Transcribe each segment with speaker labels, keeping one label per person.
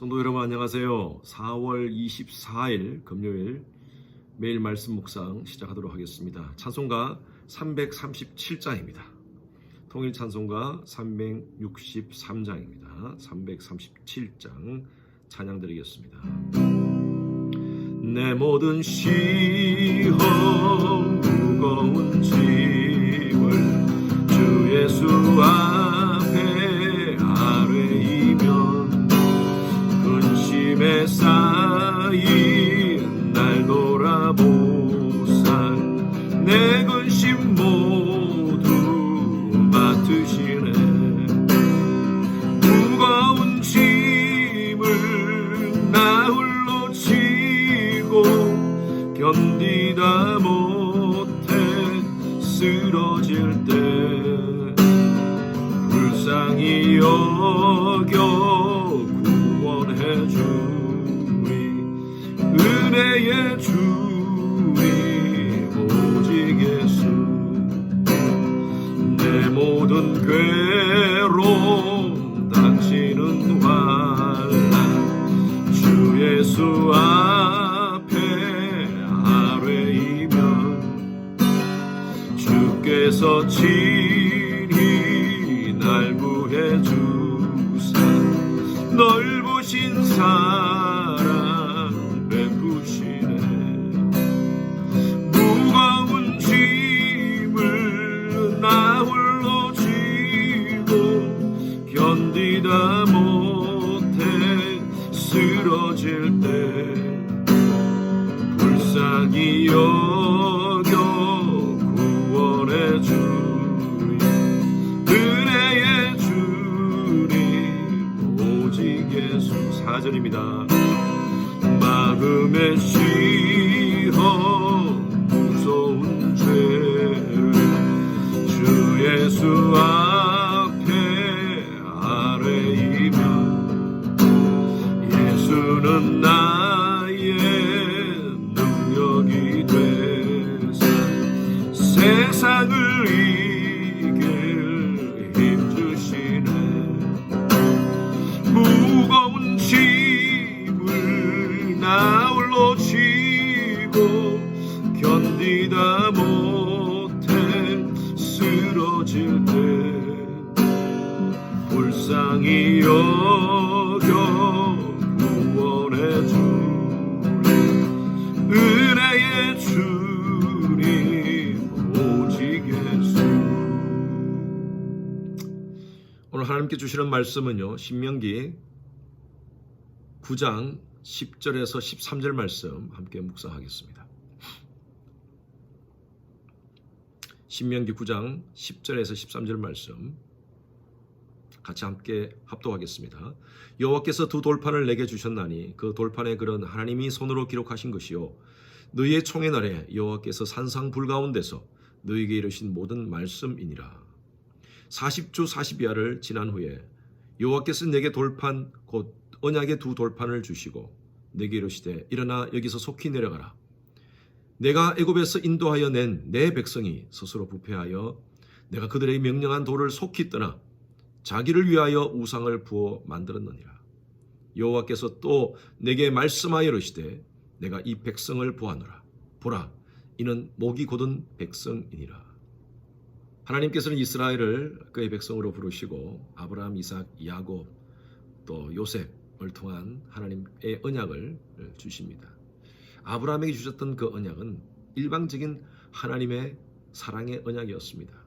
Speaker 1: 성도 여러분 안녕하세요. 4월 24일 금요일 매일 말씀 묵상 시작하도록 하겠습니다. 찬송가 337장입니다. 통일 찬송가 363장입니다. 337장 찬양 드리겠습니다. 내 모든 시험 무거운 짐을 주 예수 앞에 아뢰이면 근심에 쌓인 날 돌아보살 내 근심 모두 맡으시네. 무거운 짐을 나 홀로 지고 견디다 못해 쓰러질 때 불쌍히 여겨 구원해 주리. 은혜의 주님 오직 예수. 내 모든 괴로움 당신은 환난 주 예수 앞에 아뢰이면 주께서 친히 날 구해 주사 넓으신 사랑 베푸시네. 무거운 짐을 나 홀로 지고 견디다 못해 쓰러질 때 불쌍히 여겨 구원해 주리. 은혜의 주님 오직 예수. 4절입니다. 마음의 시험 무서운 죄를 주 예수 앞에 아뢰이면 예수는 나의 능력이 되사 세상을 이길 힘 주시네. 무거운 짐을 나 홀로 지고 견디다 못해 쓰러질 때 불쌍히 여겨 구원해 주리. 은혜의 주님 오직 예수. 오늘 하나님께 주시는 말씀은요, 신명기 9장 10절에서 13절 말씀 함께 묵상하겠습니다. 신명기 9장 10절에서 13절 말씀 같이 함께 합독하겠습니다. 여호와께서 두 돌판을 내게 주셨나니 그 돌판의 글은 하나님이 손으로 기록하신 것이요 너희의 총의 날에 여호와께서 산상 불 가운데서 너희에게 이르신 모든 말씀이니라. 40주 40야를 지난 후에 여호와께서 내게 돌판 곧 언약의 두 돌판을 주시고 내게 이르시되 일어나 여기서 속히 내려가라. 내가 애굽에서 인도하여 낸 내 백성이 스스로 부패하여 내가 그들에게 명령한 돌을 속히 떠나 자기를 위하여 우상을 부어 만들었느니라. 여호와께서 또 내게 말씀하여 이르시되 내가 이 백성을 보아노라. 보라, 이는 목이 곧은 백성이니라. 하나님께서는 이스라엘을 그의 백성으로 부르시고 아브라함, 이삭, 야곱 또 요셉을 통한 하나님의 언약을 주십니다. 아브라함에게 주셨던 그 언약은 일방적인 하나님의 사랑의 언약이었습니다.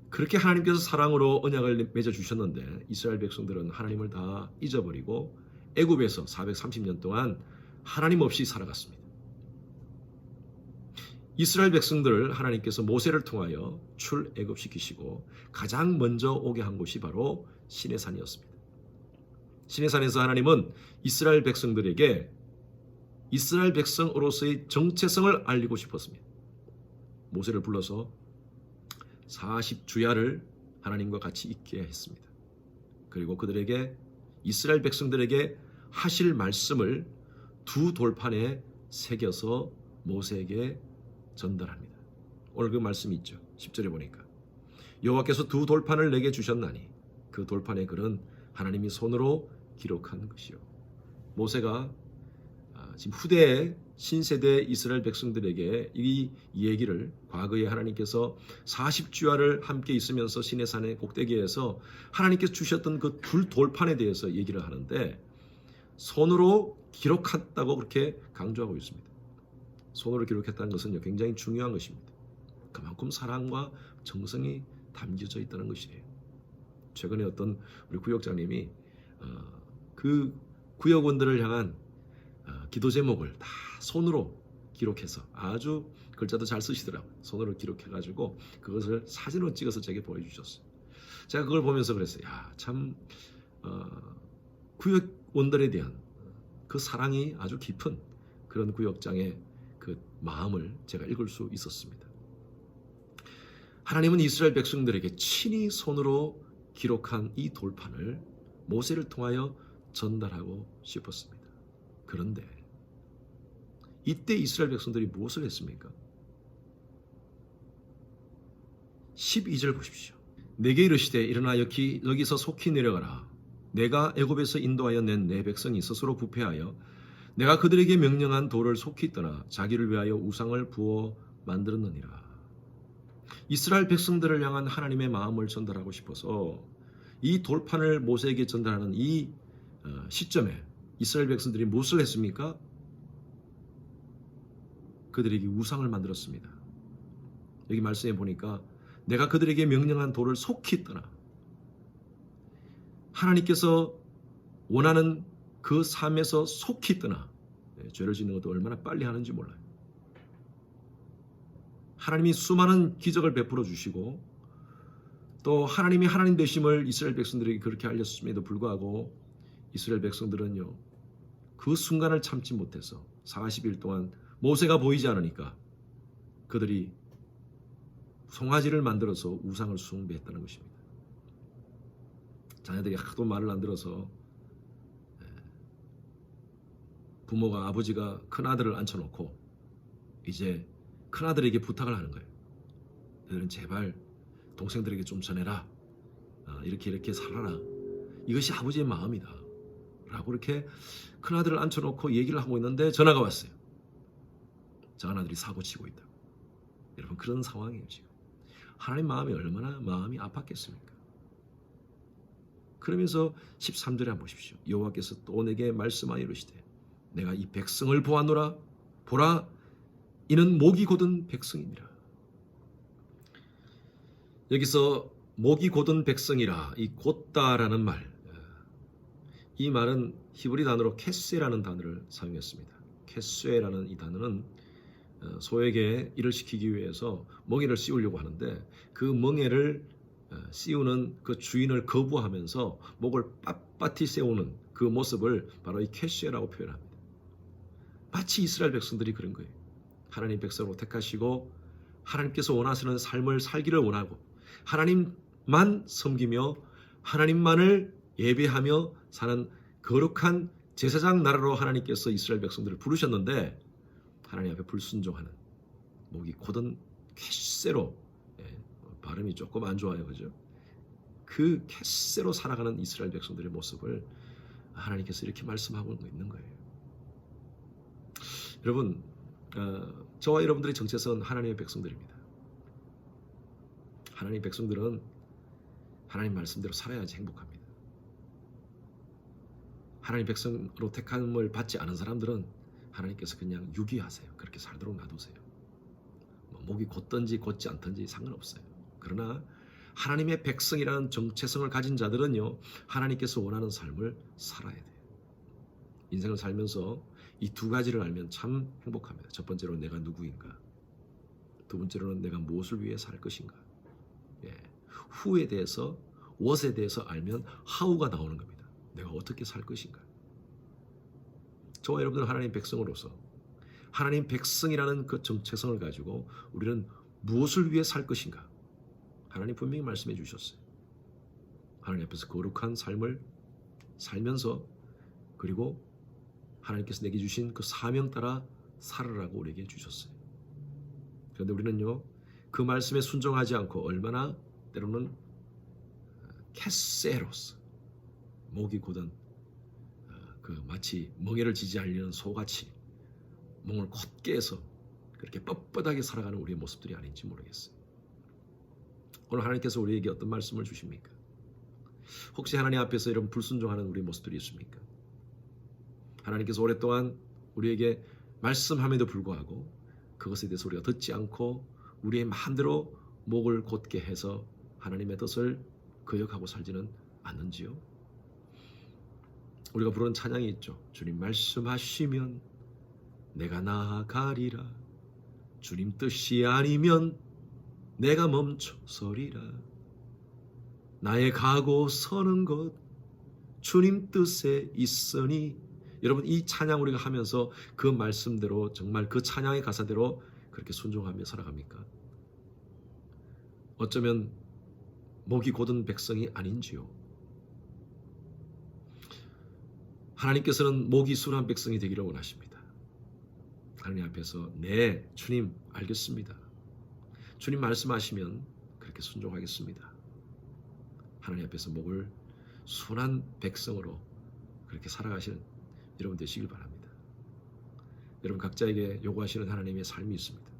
Speaker 1: 그렇게 하나님께서 사랑으로 언약을 맺어주셨는데 이스라엘 백성들은 하나님을 다 잊어버리고 애굽에서 430년 동안 하나님 없이 살아갔습니다. 이스라엘 백성들을 하나님께서 모세를 통하여 출애굽시키시고 가장 먼저 오게 한 곳이 바로 시내산이었습니다. 시내산에서 하나님은 이스라엘 백성들에게 이스라엘 백성으로서의 정체성을 알리고 싶었습니다. 모세를 불러서 40주야를 하나님과 같이 있게 했습니다. 그리고 그들에게 이스라엘 백성들에게 하실 말씀을 두 돌판에 새겨서 모세에게 전달합니다. 오늘 그 말씀이 있죠. 10절에 보니까 여호와께서 두 돌판을 내게 주셨나니 그 돌판의 글은 하나님이 손으로 기록한 것이요. 모세가 지금 후대의 신세대 이스라엘 백성들에게 이 얘기를 과거에 하나님께서 40주야를 함께 있으면서 시내산의 꼭대기에서 하나님께서 주셨던 그 둘 돌판에 대해서 얘기를 하는데 손으로 기록했다고 그렇게 강조하고 있습니다. 손으로 기록했다는 것은 굉장히 중요한 것입니다. 그만큼 사랑과 정성이 담겨져 있다는 것이에요. 최근에 어떤 우리 구역장님이 그 구역원들을 향한 기도 제목을 다 손으로 기록해서 아주 글자도 잘 쓰시더라고요. 손으로 기록해가지고 그것을 사진으로 찍어서 제게 보여주셨어요. 제가 그걸 보면서 그랬어요. 참 구역원들에 대한 그 사랑이 아주 깊은 그런 구역장의 그 마음을 제가 읽을 수 있었습니다. 하나님은 이스라엘 백성들에게 친히 손으로 기록한 이 돌판을 모세를 통하여 전달하고 싶었습니다. 그런데 이때 이스라엘 백성들이 무엇을 했습니까? 12절 보십시오. 내게 이르시되 일어나 여기서 속히 내려가라. 내가 애굽에서 인도하여 낸 내 백성이 스스로 부패하여 내가 그들에게 명령한 돌을 속히 떠나 자기를 위하여 우상을 부어 만들었느니라. 이스라엘 백성들을 향한 하나님의 마음을 전달하고 싶어서 이 돌판을 모세에게 전달하는 이 시점에 이스라엘 백성들이 무엇을 했습니까? 그들에게 우상을 만들었습니다. 여기 말씀에 보니까 내가 그들에게 명령한 돌을 속히 떠나. 하나님께서 원하는 그 삶에서 속히 떠나. 죄를 짓는 것도 얼마나 빨리 하는지 몰라요. 하나님이 수많은 기적을 베풀어 주시고 또 하나님이 하나님 되심을 이스라엘 백성들에게 그렇게 알렸음에도 불구하고 이스라엘 백성들은요, 그 순간을 참지 못해서 40일 동안 모세가 보이지 않으니까 그들이 송아지를 만들어서 우상을 숭배했다는 것입니다. 자녀들이 하도 말을 안 들어서 부모가 아버지가 큰아들을 앉혀놓고 이제 큰아들에게 부탁을 하는 거예요. 너희는 제발 동생들에게 좀 전해라. 이렇게 살아라. 이것이 아버지의 마음이다. 라고 이렇게 큰아들을 앉혀놓고 얘기를 하고 있는데 전화가 왔어요. 작은아들이 사고치고 있다. 여러분, 그런 상황이에요. 지금 하나님 마음이 얼마나 마음이 아팠겠습니까? 그러면서 13절에 한번 보십시오. 여호와께서 또 내게 말씀하여 이르시되 내가 이 백성을 보았노라. 보라, 이는 목이 곧은 백성이니라. 여기서 목이 곧은 백성이라, 이 곧다라는 말, 이 말은 히브리 단어로 캐세라는 단어를 사용했습니다. 캐세라는 이 단어는 소에게 일을 시키기 위해서 멍에를 씌우려고 하는데 그 멍에를 씌우는 그 주인을 거부하면서 목을 빳빳이 세우는 그 모습을 바로 이 캐세라고 표현합니다. 마치 이스라엘 백성들이 그런 거예요. 하나님 백성으로 택하시고 하나님께서 원하시는 삶을 살기를 원하고 하나님만 섬기며 하나님만을 예배하며 사는 거룩한 제사장 나라로 하나님께서 이스라엘 백성들을 부르셨는데 하나님 앞에 불순종하는 목이 곧은 캐세로, 발음이 조금 안 좋아요, 그죠? 그 캐세로 살아가는 이스라엘 백성들의 모습을 하나님께서 이렇게 말씀하고 있는 거예요. 여러분, 저와 여러분들의 정체성은 하나님의 백성들입니다. 하나님의 백성들은 하나님 말씀대로 살아야지 행복합니다. 하나님 백성으로 택함을 받지 않은 사람들은 하나님께서 그냥 유기하세요. 그렇게 살도록 놔두세요. 목이 곧든지 곧지 않든지 상관없어요. 그러나 하나님의 백성이라는 정체성을 가진 자들은요, 하나님께서 원하는 삶을 살아야 돼요. 인생을 살면서 이 두 가지를 알면 참 행복합니다. 첫 번째로는 내가 누구인가, 두 번째로는 내가 무엇을 위해 살 것인가. 후에 대해서, what에 대해서 알면 how가 나오는 겁니다. 내가 어떻게 살 것인가. 저와 여러분들 하나님 백성으로서 하나님 백성이라는 그 정체성을 가지고 우리는 무엇을 위해 살 것인가. 하나님 분명히 말씀해 주셨어요. 하나님 앞에서 거룩한 삶을 살면서 그리고 하나님께서 내게 주신 그 사명 따라 살으라고 우리에게 주셨어요. 그런데 우리는요, 그 말씀에 순종하지 않고 얼마나 때로는 캐세로서 목이 곧은 그 마치 멍에를 지지 않으려는 소같이 몸을 곧게 해서 그렇게 뻣뻣하게 살아가는 우리의 모습들이 아닌지 모르겠어요. 오늘 하나님께서 우리에게 어떤 말씀을 주십니까? 혹시 하나님 앞에서 이런 불순종하는 우리의 모습들이 있습니까? 하나님께서 오랫동안 우리에게 말씀함에도 불구하고 그것에 대해서 우리가 듣지 않고 우리의 마음대로 목을 곧게 해서 하나님의 뜻을 거역하고 살지는 않는지요? 우리가 부르는 찬양이 있죠. 주님 말씀하시면 내가 나아가리라. 주님 뜻이 아니면 내가 멈춰서리라. 나의 가고 서는 것 주님 뜻에 있으니. 여러분, 이 찬양 우리가 하면서 그 말씀대로 정말 그 찬양의 가사대로 그렇게 순종하며 살아갑니까? 어쩌면 목이 곧은 백성이 아닌지요. 하나님께서는 목이 순한 백성이 되기를 원하십니다. 하나님 앞에서 네, 주님 알겠습니다. 주님 말씀하시면 그렇게 순종하겠습니다. 하나님 앞에서 목을 순한 백성으로 그렇게 살아가시는 여러분 되시길 바랍니다. 여러분 각자에게 요구하시는 하나님의 삶이 있습니다.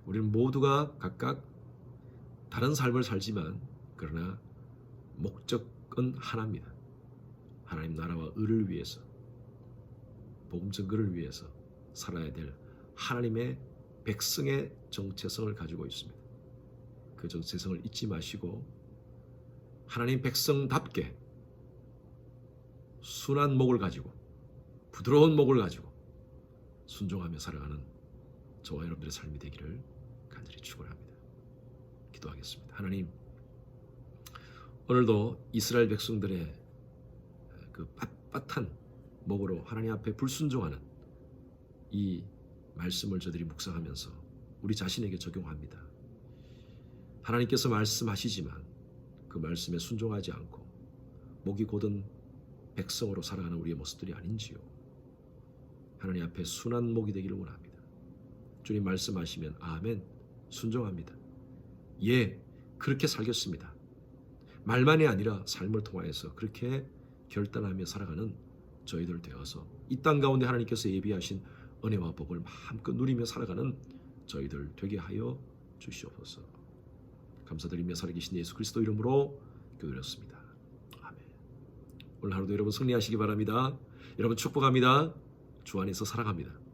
Speaker 1: 우리는 모두가 각각 다른 삶을 살지만 그러나 목적은 하나입니다. 하나님 나라와 의를 위해서, 복음 증거를 위해서 살아야 될 하나님의 백성의 정체성을 가지고 있습니다. 그 정체성을 잊지 마시고 하나님 백성답게 순한 목을 가지고 부드러운 목을 가지고 순종하며 살아가는 저와 여러분들의 삶이 되기를 간절히 축원합니다. 기도하겠습니다. 하나님, 오늘도 이스라엘 백성들의 그 빳빳한 목으로 하나님 앞에 불순종하는 이 말씀을 저들이 묵상하면서 우리 자신에게 적용합니다. 하나님께서 말씀하시지만 그 말씀에 순종하지 않고 목이 곧은 백성으로 살아가는 우리의 모습들이 아닌지요. 하나님 앞에 순한 목이 되기를 원합니다. 주님 말씀하시면 아멘, 순종합니다. 예, 그렇게 살겠습니다. 말만이 아니라 삶을 통하여서 그렇게 결단하며 살아가는 저희들 되어서 이 땅 가운데 하나님께서 예비하신 은혜와 복을 마음껏 누리며 살아가는 저희들 되게 하여 주시옵소서. 감사드리며 살아계신 예수 그리스도 이름으로 기도드렸습니다. 아멘. 오늘 하루도 여러분 승리하시기 바랍니다. 여러분 축복합니다. 주 안에서 사랑합니다.